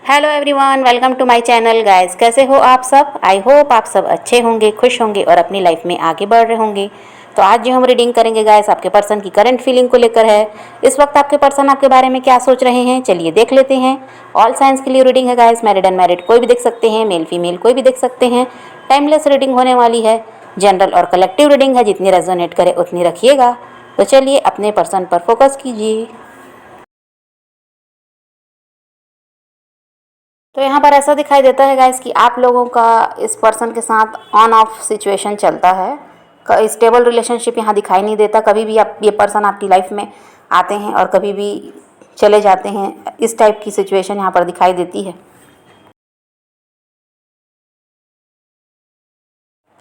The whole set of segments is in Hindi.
Hello everyone, welcome to my channel guys. कैसे हो आप सब? आई होप आप सब अच्छे होंगे, खुश होंगे और अपनी लाइफ में आगे बढ़ रहे होंगे। तो आज जो हम रीडिंग करेंगे गाइस, आपके पर्सन की करंट फीलिंग को लेकर है। इस वक्त आपके पर्सन आपके बारे में क्या सोच रहे हैं, चलिए देख लेते हैं। ऑल साइंस के लिए रीडिंग है गाइस, मैरिड अनमैरिड कोई भी देख सकते हैं, मेल फीमेल कोई भी देख सकते हैं। टाइमलेस रीडिंग होने वाली है, जनरल और कलेक्टिव रीडिंग है, जितनी रेजोनेट करे उतनी रखिएगा। तो चलिए अपने पर्सन पर फोकस कीजिए। तो यहाँ पर ऐसा दिखाई देता है गाइस कि आप लोगों का इस पर्सन के साथ ऑन ऑफ सिचुएशन चलता है। स्टेबल रिलेशनशिप यहाँ दिखाई नहीं देता। कभी भी आप ये पर्सन आपकी लाइफ में आते हैं और कभी भी चले जाते हैं। इस टाइप की सिचुएशन यहाँ पर दिखाई देती है।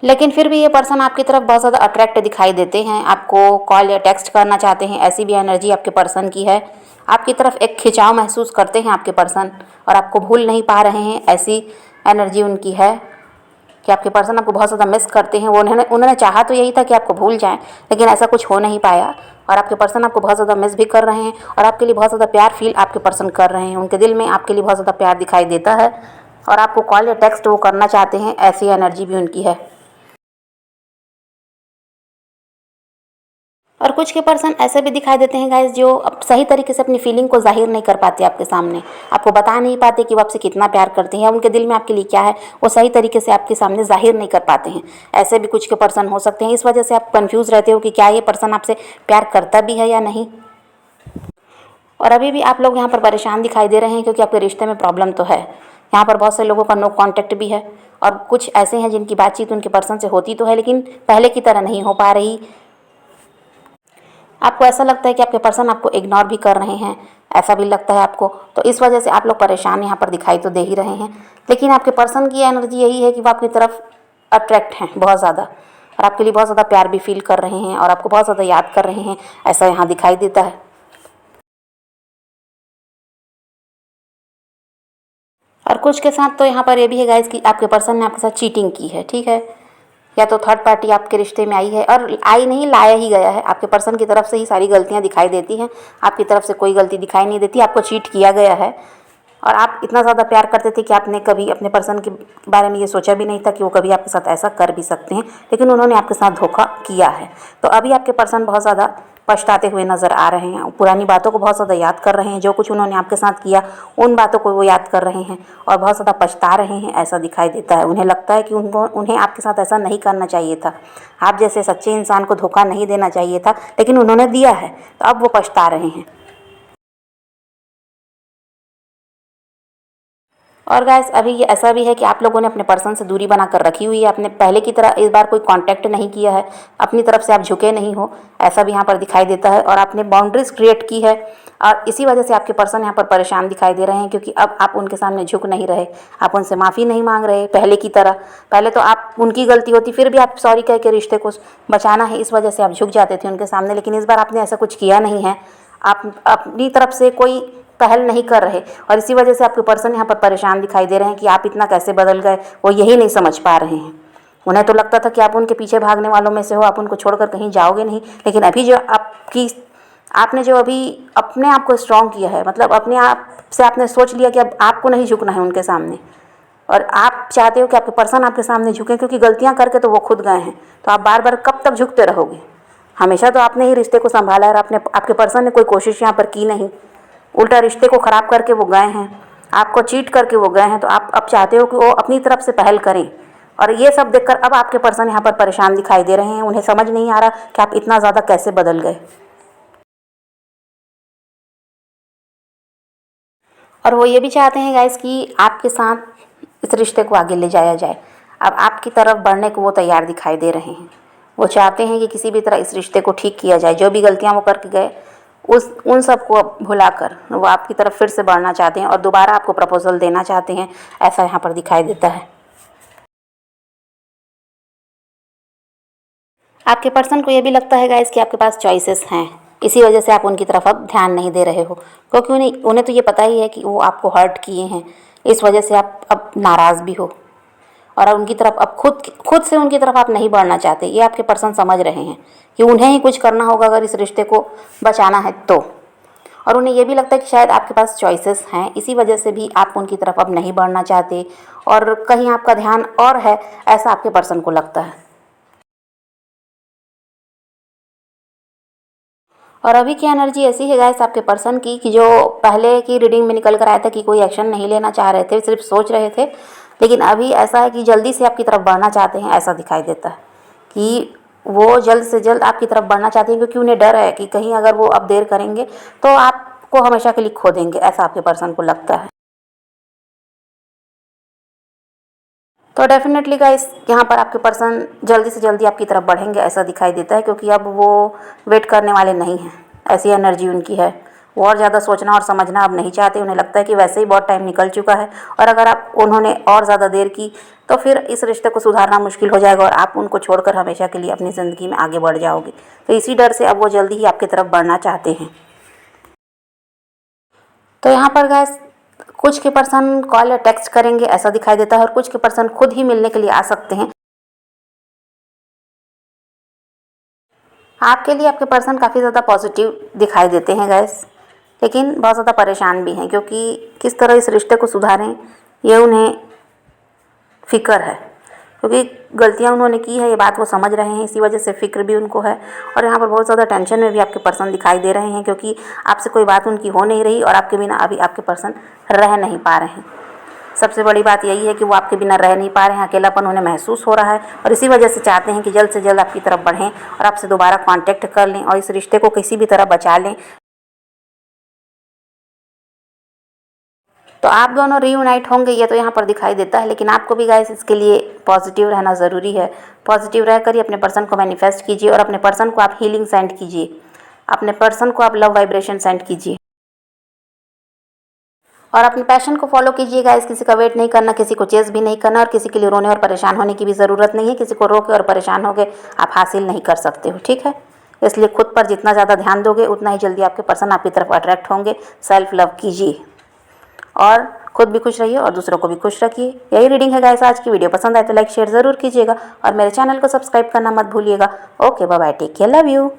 लेकिन फिर भी ये पर्सन आपकी तरफ बहुत ज़्यादा अट्रैक्ट दिखाई देते हैं। आपको कॉल या टेक्स्ट करना चाहते हैं, ऐसी भी एनर्जी आपके पर्सन की है। आपकी तरफ एक खिंचाव महसूस करते हैं आपके पर्सन और आपको भूल नहीं पा रहे हैं, ऐसी एनर्जी उनकी है कि आपके पर्सन आपको बहुत ज़्यादा मिस करते हैं। वो उन्होंने चाहा तो यही था कि आपको भूल जाएं, लेकिन ऐसा कुछ हो नहीं पाया और आपके पर्सन आपको बहुत ज़्यादा मिस भी कर रहे हैं और आपके लिए बहुत ज़्यादा प्यार फील आपके पर्सन कर रहे हैं। उनके दिल में आपके लिए बहुत ज़्यादा प्यार दिखाई देता है और आपको कॉल या टेक्स्ट वो करना चाहते हैं, ऐसी एनर्जी भी उनकी है। और कुछ के पर्सन ऐसे भी दिखाई देते हैं गाइस, जो अब सही तरीके से अपनी फीलिंग को जाहिर नहीं कर पाते आपके सामने। आपको बता नहीं पाते कि वो आपसे कितना प्यार करते हैं, उनके दिल में आपके लिए क्या है, वो सही तरीके से आपके सामने जाहिर नहीं कर पाते हैं। ऐसे भी कुछ के पर्सन हो सकते हैं। इस वजह से आप कंफ्यूज रहते हो कि क्या ये पर्सन आपसे प्यार करता भी है या नहीं। और अभी भी आप लोग यहाँ पर परेशान दिखाई दे रहे हैं, क्योंकि आपके रिश्ते में प्रॉब्लम तो है। यहाँ पर बहुत से लोगों का नो कांटेक्ट भी है और कुछ ऐसे हैं जिनकी बातचीत उनके पर्सन से होती तो है, लेकिन पहले की तरह नहीं हो पा रही। आपको ऐसा लगता है कि आपके पर्सन आपको इग्नोर भी कर रहे हैं, ऐसा भी लगता है आपको। तो इस वजह से आप लोग परेशान यहाँ पर दिखाई तो दे ही रहे हैं। लेकिन आपके पर्सन की एनर्जी यही है कि वो आपकी तरफ अट्रैक्ट हैं बहुत ज़्यादा और आपके लिए बहुत ज़्यादा प्यार भी फील कर रहे हैं और आपको बहुत ज़्यादा याद कर रहे हैं, ऐसा यहाँ दिखाई देता है। और कुछ के साथ तो यहाँ पर ये भी है गाइस कि आपके पर्सन ने आपके साथ चीटिंग की है, ठीक है। या तो थर्ड पार्टी आपके रिश्ते में आई है, और आई नहीं, लाया ही गया है। आपके पर्सन की तरफ से ही सारी गलतियाँ दिखाई देती हैं, आपकी तरफ से कोई गलती दिखाई नहीं देती। आपको चीट किया गया है और आप इतना ज़्यादा प्यार करते थे कि आपने कभी अपने पर्सन के बारे में ये सोचा भी नहीं था कि वो कभी आपके साथ ऐसा कर भी सकते हैं, लेकिन उन्होंने आपके साथ धोखा किया है। तो अभी आपके पर्सन बहुत ज़्यादा पछताते हुए नज़र आ रहे हैं, पुरानी बातों को बहुत ज़्यादा याद कर रहे हैं। जो कुछ उन्होंने आपके साथ किया उन बातों को वो याद कर रहे हैं और बहुत ज़्यादा पछता रहे हैं, ऐसा दिखाई देता है। उन्हें लगता है कि उन्हें आपके साथ ऐसा नहीं करना चाहिए था, आप जैसे सच्चे इंसान को धोखा नहीं देना चाहिए था, लेकिन उन्होंने दिया है, तो अब वो पछता रहे हैं। और गाइस अभी ये ऐसा भी है कि आप लोगों ने अपने पर्सन से दूरी बनाकर रखी हुई है। आपने पहले की तरह इस बार कोई कांटेक्ट नहीं किया है, अपनी तरफ से आप झुके नहीं हो, ऐसा भी यहाँ पर दिखाई देता है। और आपने बाउंड्रीज क्रिएट की है और इसी वजह से आपके पर्सन यहाँ पर परेशान दिखाई दे रहे हैं, क्योंकि अब आप उनके सामने झुक नहीं रहे, आप उनसे माफ़ी नहीं मांग रहे पहले की तरह। पहले तो आप उनकी गलती होती फिर भी आप सॉरी कह के रिश्ते को बचाना है, इस वजह से आप झुक जाते थे उनके सामने, लेकिन इस बार आपने ऐसा कुछ किया नहीं है। आप अपनी तरफ से कोई पहल नहीं कर रहे और इसी वजह से आपके पर्सन यहाँ पर परेशान दिखाई दे रहे हैं कि आप इतना कैसे बदल गए, वो यही नहीं समझ पा रहे हैं। उन्हें तो लगता था कि आप उनके पीछे भागने वालों में से हो, आप उनको छोड़कर कहीं जाओगे नहीं, लेकिन अभी जो आपने जो अभी अपने आप को स्ट्रॉन्ग किया है, मतलब अपने आप से आपने सोच लिया कि अब आपको नहीं झुकना है उनके सामने, और आप चाहते हो कि आपके पर्सन आपके सामने झुकें, क्योंकि गलतियाँ करके तो वो खुद गए हैं। तो आप बार बार कब तक झुकते रहोगे? हमेशा तो आपने ही रिश्ते को संभाला है और आपके पर्सन ने कोई कोशिश यहाँ पर की नहीं, उल्टा रिश्ते को ख़राब करके वो गए हैं, आपको चीट करके वो गए हैं। तो आप अब चाहते हो कि वो अपनी तरफ से पहल करें, और ये सब देखकर अब आपके पर्सन यहाँ पर परेशान दिखाई दे रहे हैं। उन्हें समझ नहीं आ रहा कि आप इतना ज़्यादा कैसे बदल गए। और वो ये भी चाहते हैं गाइस कि आपके साथ इस रिश्ते को आगे ले जाया जाए। अब आपकी तरफ बढ़ने को वो तैयार दिखाई दे रहे हैं। वो चाहते हैं कि किसी भी तरह इस रिश्ते को ठीक किया जाए। जो भी गलतियाँ वो करके गए उन सब को भुलाकर वो आपकी तरफ फिर से बढ़ना चाहते हैं और दोबारा आपको प्रपोजल देना चाहते हैं, ऐसा यहाँ पर दिखाई देता है। आपके पर्सन को ये भी लगता है गाइस कि आपके पास चॉइसेस हैं, इसी वजह से आप उनकी तरफ अब ध्यान नहीं दे रहे हो, क्योंकि उन्हें तो ये पता ही है कि वो आपको हर्ट किए हैं। इस वजह से आप अब नाराज़ भी हो और उनकी तरफ अब खुद से उनकी तरफ आप नहीं बढ़ना चाहते। ये आपके पर्सन समझ रहे हैं कि उन्हें ही कुछ करना होगा अगर इस रिश्ते को बचाना है तो। और उन्हें ये भी लगता है कि शायद आपके पास चॉइसेस हैं, इसी वजह से भी आप उनकी तरफ अब नहीं बढ़ना चाहते और कहीं आपका ध्यान और है, ऐसा आपके पर्सन को लगता है। और अभी की एनर्जी ऐसी है गाइस आपके पर्सन की कि जो पहले की रीडिंग में निकल कर आया था कि कोई एक्शन नहीं लेना चाह रहे थे, सिर्फ सोच रहे थे, लेकिन अभी ऐसा है कि जल्दी से आपकी तरफ बढ़ना चाहते हैं। ऐसा दिखाई देता है कि वो जल्द से जल्द आपकी तरफ बढ़ना चाहते हैं, क्योंकि उन्हें डर है कि कहीं अगर वो अब देर करेंगे तो आपको हमेशा के लिए खो देंगे, ऐसा आपके पर्सन को लगता है। तो डेफिनेटली गाइस यहाँ पर आपके पर्सन जल्दी से जल्दी आपकी तरफ बढ़ेंगे, ऐसा दिखाई देता है, क्योंकि अब वो वेट करने वाले नहीं हैं। ऐसी एनर्जी उनकी है, वो और ज़्यादा सोचना और समझना अब नहीं चाहते। उन्हें लगता है कि वैसे ही बहुत टाइम निकल चुका है, और अगर आप उन्होंने और ज़्यादा देर की तो फिर इस रिश्ते को सुधारना मुश्किल हो जाएगा और आप उनको छोड़कर हमेशा के लिए अपनी ज़िंदगी में आगे बढ़ जाओगे। तो इसी डर से अब वो जल्दी ही आपकी तरफ बढ़ना चाहते हैं। तो यहाँ पर गाइस कुछ के पर्सन कॉल या टेक्स्ट करेंगे, ऐसा दिखाई देता है, और कुछ के पर्सन खुद ही मिलने के लिए आ सकते हैं। आपके लिए आपके पर्सन काफ़ी ज़्यादा पॉजिटिव दिखाई देते हैं गाइस, लेकिन बहुत ज़्यादा परेशान भी हैं, क्योंकि किस तरह इस रिश्ते को सुधारें ये उन्हें फ़िक्र है, क्योंकि गलतियां उन्होंने की है ये बात वो समझ रहे हैं, इसी वजह से फ़िक्र भी उनको है। और यहाँ पर बहुत ज़्यादा टेंशन में भी आपके पर्सन दिखाई दे रहे हैं, क्योंकि आपसे कोई बात उनकी हो नहीं रही और आपके बिना अभी आपके पर्सन रह नहीं पा रहे हैं। सबसे बड़ी बात यही है कि वो आपके बिना रह नहीं पा रहे हैं, अकेलापन उन्हें महसूस हो रहा है, और इसी वजह से चाहते हैं कि जल्द से जल्द आपकी तरफ बढ़ें और आपसे दोबारा कांटेक्ट कर लें और इस रिश्ते को किसी भी तरह बचा लें। तो आप दोनों रीयूनाइट होंगे ये तो यहाँ पर दिखाई देता है, लेकिन आपको भी गाइस इसके लिए पॉजिटिव रहना ज़रूरी है। पॉजिटिव रहकर ही अपने पर्सन को मैनिफेस्ट कीजिए और अपने पर्सन को आप हीलिंग सेंड कीजिए, अपने पर्सन को आप लव वाइब्रेशन सेंड कीजिए और अपने पैशन को फॉलो कीजिए गाइस। किसी का वेट नहीं करना, किसी को चेस भी नहीं करना, और किसी के लिए रोने और परेशान होने की भी ज़रूरत नहीं है। किसी को रो के और परेशान हो गए आप हासिल नहीं कर सकते हो, ठीक है। इसलिए खुद पर जितना ज़्यादा ध्यान दोगे उतना ही जल्दी आपके पर्सन आपकी तरफ अट्रैक्ट होंगे। सेल्फ लव कीजिए और खुद भी खुश रहिए और दूसरों को भी खुश रखिए। यही रीडिंग है गाइस आज की। वीडियो पसंद आए तो लाइक शेयर ज़रूर कीजिएगा और मेरे चैनल को सब्सक्राइब करना मत भूलिएगा। Okay bye bye, take care, love you.